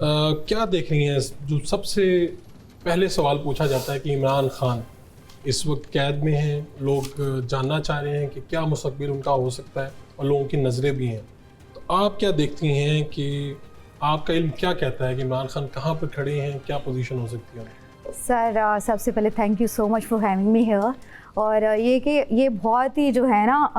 क्या देख रही हैं, जो सबसे पहले सवाल पूछा जाता है कि इमरान खान इस वक्त कैद में हैं, लोग जानना चाह रहे हैं कि क्या मुस्तकबिल उनका हो सकता है और लोगों की नज़रें भी हैं। तो आप क्या देखती हैं कि आपका इल्म क्या कहता है कि इमरान खान कहाँ पर खड़े हैं, क्या पोजीशन हो सकती है? सर सबसे पहले thank you so much for having me here. और ये कि ये बहुत ही जो है ना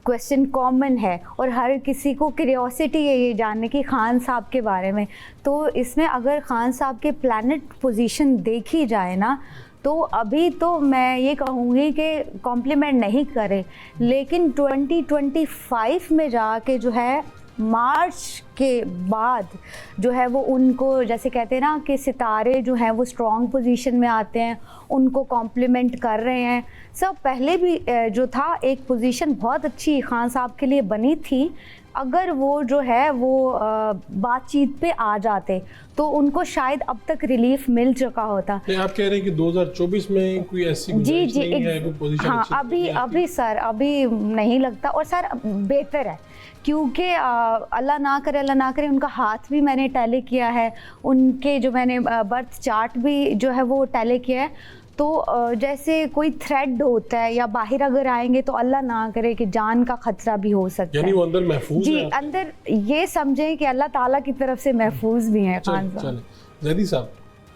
क्वेश्चन कॉमन है और हर किसी को क्यूरियोसिटी है ये जानने की खान साहब के बारे में। तो इसमें अगर खान साहब के प्लैनेट पोजीशन देखी जाए ना, तो अभी तो मैं ये कहूँगी कि कॉम्प्लीमेंट नहीं करें, लेकिन 2025 में जाके जो है मार्च के बाद जो है वो उनको, जैसे कहते हैं ना कि सितारे जो हैं वो स्ट्रॉन्ग पोजीशन में आते हैं, उनको कॉम्प्लीमेंट कर रहे हैं। सब पहले भी जो था एक पोजीशन बहुत अच्छी खान साहब के लिए बनी थी, अगर वो जो है वो बातचीत पे आ जाते तो उनको शायद अब तक रिलीफ मिल चुका होता। आप कह रहे हैं कि 2024 में कोई ऐसी जी नहीं है, कोई पोजीशन हाँ, अभी सर अभी नहीं लगता। और सर बेहतर है क्योंकि अल्लाह ना करे उनका हाथ भी मैंने टैली किया है, उनके जो मैंने बर्थ चार्ट भी जो है वो टैली किया है। तो जैसे कोई थ्रेड होता है या बाहर अगर आएंगे तो अल्लाह ना करे कि जान का खतरा भी हो सकता है। यानी वो अंदर महफूज जी, है। अंदर ये समझें कि अल्लाह ताला की तरफ से महफूज भी हैं खान साहब। जैदी साहब,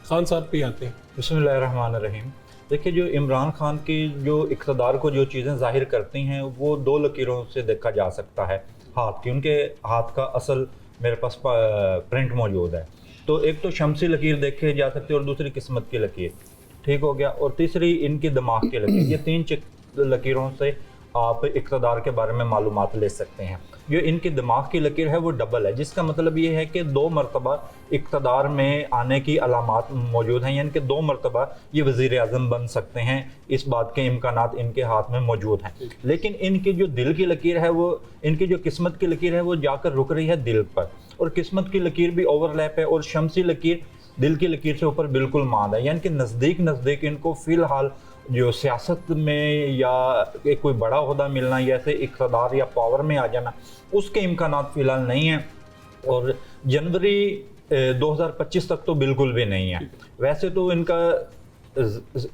खान साहब पे आते हैं। बिस्मिल्लाहिर्रहमानिर्रहीम। देखिए, जो इमरान खान की जो इक़्तिदार को जो चीज़ें ज़ाहिर करती हैं वो दो लकीरों से देखा जा सकता है। हाथ की, उनके हाथ का असल मेरे पास प्रिंट मौजूद है। तो एक तो शमसी लकीर देखे जा सकती है और दूसरी किस्मत की लकीर, ठीक हो गया, और तीसरी इनकी दिमाग की लकीर। ये तीन लकीरों से आप इक़्तिदार के बारे में मालूमात ले सकते हैं। जो इनकी दिमाग की लकीर है वो डबल है, जिसका मतलब ये है कि 2 मरतबा इक़्तिदार में आने की अलामात मौजूद हैं, यानी कि 2 मरतबा ये वज़ीर आज़म बन सकते हैं, इस बात के इम्कानात इनके हाथ में मौजूद हैं। लेकिन इनकी जो दिल की लकीर है, वो इनकी जो किस्मत की लकीर है वो जाकर रुक रही है दिल पर, और किस्मत की लकीर भी ओवरलैप है, और शमसी लकीर दिल की लकीर से ऊपर बिल्कुल मांद है। यानी कि नज़दीक इनको फ़िलहाल जो सियासत में या एक कोई बड़ा ओहदा मिलना या ऐसे इक़्तिदार या पावर में आ जाना, उसके इम्कानात फ़िलहाल नहीं हैं, और जनवरी 2025 तक तो बिल्कुल भी नहीं है। वैसे तो इनका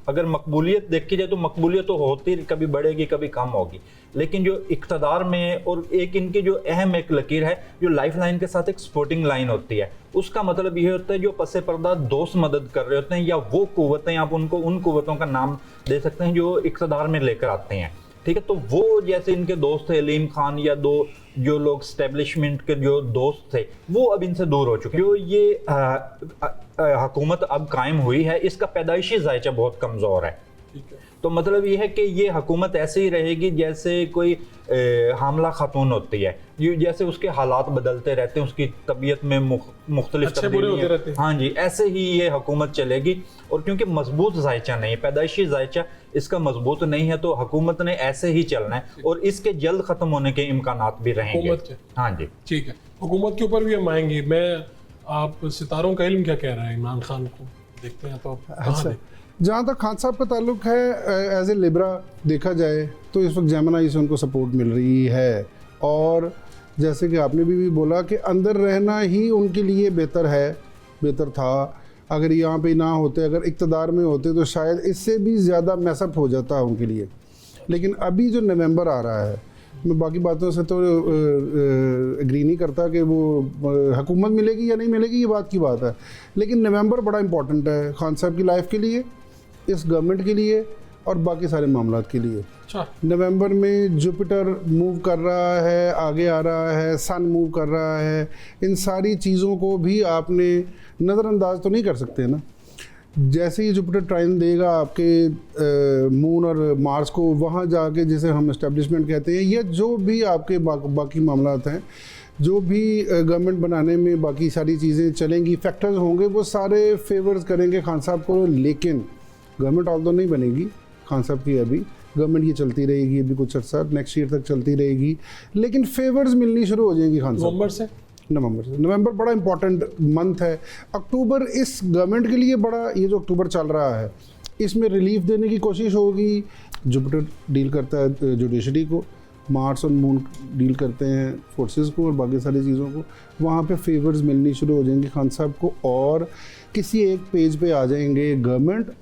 अगर मकबूलियत देखी जाए तो मकबूलियत तो होती, कभी बढ़ेगी कभी कम होगी, लेकिन जो इक़्तिदार में, और एक इनकी जो अहम एक लकीर है जो लाइफ लाइन के साथ एक सपोर्टिंग लाइन होती है, उसका मतलब ये होता है जो पसे पर्दा दोस्त मदद कर रहे होते हैं, या वो कुव्वतें, आप उनको उन कुव्वतों का नाम दे सकते हैं जो इक़्तिदार में लेकर आते हैं, ठीक है। तो वो जैसे इनके दोस्त थे अलीम खान, या दो जो लोग स्टैब्लिशमेंट के जो दोस्त थे, वो अब इनसे दूर हो चुके हैं। जो ये हुकूमत अब कायम हुई है, इसका पैदाइशी जायचा बहुत कमज़ोर है। तो मतलब ये है कि ये हुकूमत ऐसे ही रहेगी जैसे कोई हामला खातून होती है, जैसे उसके हालात बदलते रहते हैं, उसकी तबीयत में मुख्तलिफ तब्दीलियां, हाँ जी, ऐसे ही ये हुकूमत चलेगी। और क्योंकि मजबूत जायचा नहीं, पैदाइशी जायचा इसका मजबूत नहीं है, तो हुकूमत ने ऐसे ही चलना है, और इसके जल्द ख़त्म होने के इम्कानात भी रहेंगे। हाँ जी, ठीक है, हुकूमत के ऊपर भी हम आएंगे। आप सितारों का इल्म क्या कह रहा है इमरान खान को देखते हैं तो आप जहाँ तक खान साहब का ताल्लुक है, एज ए लिब्रा देखा जाए तो इस वक्त जेमिनी से उनको सपोर्ट मिल रही है, और जैसे कि आपने भी बोला कि अंदर रहना ही उनके लिए बेहतर था। अगर यहाँ पे ना होते, अगर इक़्तिदार में होते तो शायद इससे भी ज़्यादा मैसअप हो जाता उनके लिए। लेकिन अभी जो नवंबर आ रहा है, मैं बाकी बातों से तो एग्री नहीं करता कि वो हुकूमत मिलेगी या नहीं मिलेगी, ये बात की बात है, लेकिन नवंबर बड़ा इंपॉर्टेंट है खान साहब की लाइफ के लिए, इस गवर्नमेंट के लिए, और बाकी सारे मामलात के लिए। नवंबर में जुपिटर मूव कर रहा है, आगे आ रहा है, सन मूव कर रहा है, इन सारी चीज़ों को भी आपने नज़रअंदाज तो नहीं कर सकते ना। जैसे ही जुपिटर ट्राइन देगा आपके मून और मार्स को, वहाँ जाके जिसे हम एस्टेब्लिशमेंट कहते हैं, या जो भी आपके बाकी मामलात हैं, जो भी गवर्नमेंट बनाने में बाकी सारी चीज़ें चलेंगी, फैक्टर्स होंगे, वो सारे फेवर्स करेंगे खान साहब को। लेकिन गवर्नमेंट ऑल तो नहीं बनेगी खान साहब की, अभी गवर्नमेंट ये चलती रहेगी, अभी कुछ अर्सा नेक्स्ट ईयर तक चलती रहेगी, लेकिन फेवर्स मिलनी शुरू हो जाएंगी खान साहब नवंबर से। नवंबर बड़ा इंपॉर्टेंट मंथ है। अक्टूबर इस गवर्नमेंट के लिए बड़ा, ये जो अक्टूबर चल रहा है, इसमें रिलीफ देने की कोशिश होगी। जुपिटर डील करता है जुडिशरी को, मार्स और मून डील करते हैं फोर्सेस को और बाकी सारी चीज़ों को, वहाँ पे फेवर्स मिलनी शुरू हो जाएंगे खान साहब को, और किसी एक पेज पे आ जाएंगे गवर्नमेंट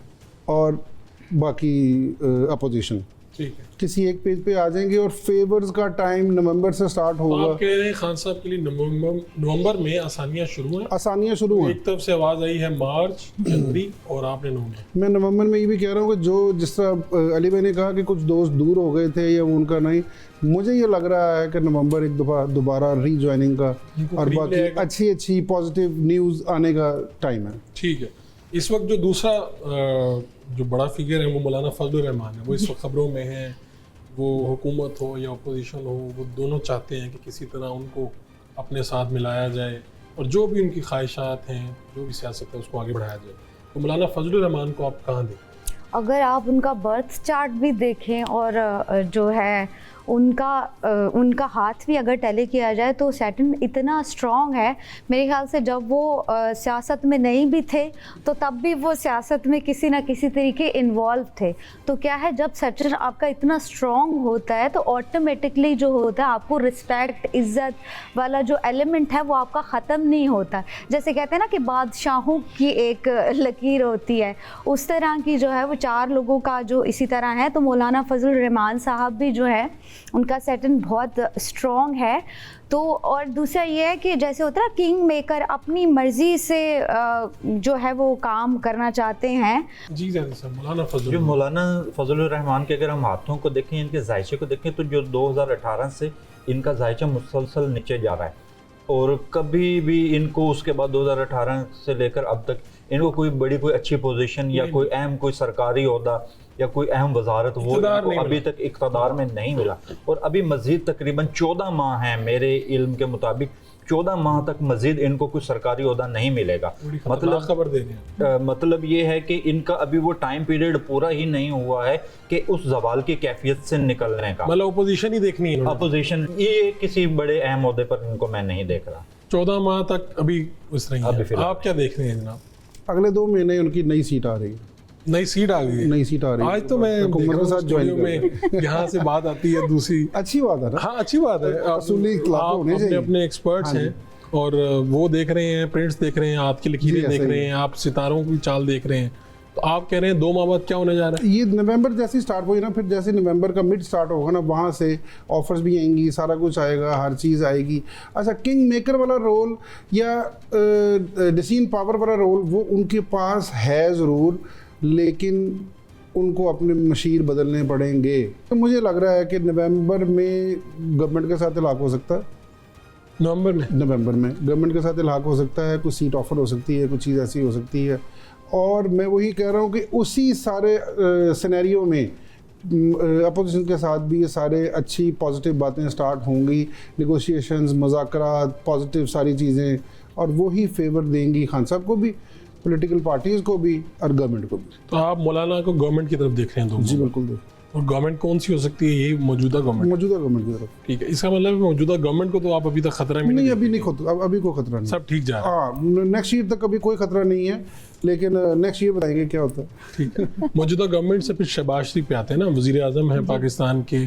और बाकी अपोजिशन, ठीक है। किसी एक पेज पे आ जाएंगे और फेवर्स का टाइम नवंबर से स्टार्ट तो होगा। आप कह रहे हैं खान साहब के लिए नवंबर में आसानियां शुरू हैं। आसानियाँ शुरू हैं। एक तरफ से आवाज़ आई है मार्च, जनवरी, और आपने नवंबर। मैं नवंबर में ये भी कह रहा हूँ कि जो जिस तरह अली भाई ने कहा कि कुछ दोस्त दूर हो गए थे या उनका नहीं, मुझे ये लग रहा है कि नवंबर एक दफ़ा दोबारा रीजॉइनिंग का इनको और करीब बाकी ले आएगा। अच्छी पॉजिटिव न्यूज़ आने का टाइम है। ठीक है। इस वक्त जो दूसरा जो बड़ा फिगर है वो मौलाना फजलुर रहमान है, वो इस वक्त खबरों में है। वो हुकूमत हो या अपोजिशन हो, वो दोनों चाहते हैं कि किसी तरह उनको अपने साथ मिलाया जाए और जो भी उनकी ख्वाहिशात हैं, जो भी सियासत है, उसको आगे बढ़ाया जाए। तो मौलाना फजलुर रहमान को आप कहाँ दें? अगर आप उनका बर्थ चार्ट भी देखें और जो है उनका हाथ भी अगर टैली किया जाए तो सैटर्न इतना स्ट्रॉन्ग है, मेरे ख्याल से जब वो सियासत में नहीं भी थे तो तब भी वो सियासत में किसी ना किसी तरीके इन्वॉल्व थे। तो क्या है, जब सैटर्न आपका इतना स्ट्रॉन्ग होता है तो ऑटोमेटिकली जो होता है आपको रिस्पेक्ट, इज़्ज़त वाला जो एलिमेंट है वो आपका ख़त्म नहीं होता। जैसे कहते हैं ना कि बादशाहों की एक लकीर होती है, उस तरह की जो है वो 4 लोगों का जो इसी तरह है। तो मौलाना फजलुर रहमान साहब भी जो है उनका सैटर्न बहुत स्ट्रॉन्ग है। तो और दूसरा ये है कि जैसे होता है ना किंग मेकर, अपनी मर्जी से जो है वो काम करना चाहते हैं। जी सर, मौलाना फजलुर जो मौलाना फजलुर रहमान के अगर हम हाथों को देखें, इनके जायचे को देखें, तो जो 2018 से इनका जायचा मुसलसल नीचे जा रहा है और कभी भी इनको उसके बाद 2018 से लेकर अब तक इनको कोई अच्छी पोजीशन या कोई अहम कोई सरकारी ओहदा या कोई अहम वजारत वो इनको अभी तक इक़्तिदार में नहीं मिला। और अभी मजीद तकरीबन 14 माह हैं मेरे इल्म के मुताबिक, 14 माह तक मजीद इनको कोई सरकारी ओहदा नहीं मिलेगा। मतलब खबर दे रहे हैं। मतलब ये है कि इनका अभी वो टाइम पीरियड पूरा ही नहीं हुआ है कि उस जवाल की कैफियत से निकलने का। मतलब अपोजिशन ही देखनी है। अपोजिशन ये किसी बड़े अहम ओहदे पर इनको मैं नहीं देख रहा। 14 माह तक अभी उस रही है। आप क्या देख रहे हैं जनाब? अगले 2 महीने उनकी नई सीट आ रही है। नई सीट आ गई है। नई सीट आ रही है। आज तो मैं हुकूमत के साथ ज्वाइन में यहाँ से बात आती है दूसरी। अच्छी बात है ना। हाँ, अच्छी बात है। आप अपने एक्सपर्ट्स हैं और वो देख रहे हैं, प्रिंट्स देख रहे हैं, आपकी लकीरें देख रहे हैं, आप सितारों की चाल देख रहे हैं। तो आप कह रहे हैं 2 माह बाद क्या होने जा रहा है? ये नवंबर जैसे स्टार्ट हुई ना, फिर जैसे नवंबर का मिड स्टार्ट होगा ना, वहाँ से ऑफर्स भी आएंगी, सारा कुछ आएगा, हर चीज़ आएगी। अच्छा, किंग मेकर वाला रोल या डिसीजन पावर वाला रोल वो उनके पास है ज़रूर, लेकिन उनको अपने मशीर बदलने पड़ेंगे। तो मुझे लग रहा है कि नवंबर में गवर्नमेंट के साथ इलाक़ हो सकता है। नवंबर में गवर्नमेंट के साथ इलाक़ हो सकता है, कुछ सीट ऑफर हो सकती है, कुछ चीज़ ऐसी हो सकती है। और मैं वही कह रहा हूँ कि उसी सारे सिनेरियो में अपोजिशन के साथ भी ये सारे अच्छी पॉजिटिव बातें स्टार्ट होंगी, नेगोशिएशंस, मुज़ाकरात, पॉजिटिव सारी चीज़ें, और वही फेवर देंगी खान साहब को भी, पॉलिटिकल पार्टीज़ को भी और गवर्नमेंट को भी। तो आप मौलाना को गवर्नमेंट की तरफ देख रहे हैं? जी बिल्कुल। और गवर्नमेंट कौन सी हो सकती है? ये मौजूदा गवर्नमेंट की तरफ। ठीक है, इसका मतलब मौजूदा गवर्नमेंट को तो आप अभी तक खतरा में नहीं, अभी कोई खतरा नहीं, सब ठीक जा रहा है। हाँ, नेक्स्ट ईयर तक अभी कोई खतरा नहीं है, लेकिन नेक्स्ट ईयर बताएंगे क्या होता है। ठीक है। मौजूदा गवर्नमेंट से फिर शहबाज शरीफ पे आते हैं ना, वज़ीर आज़म हैं पाकिस्तान के,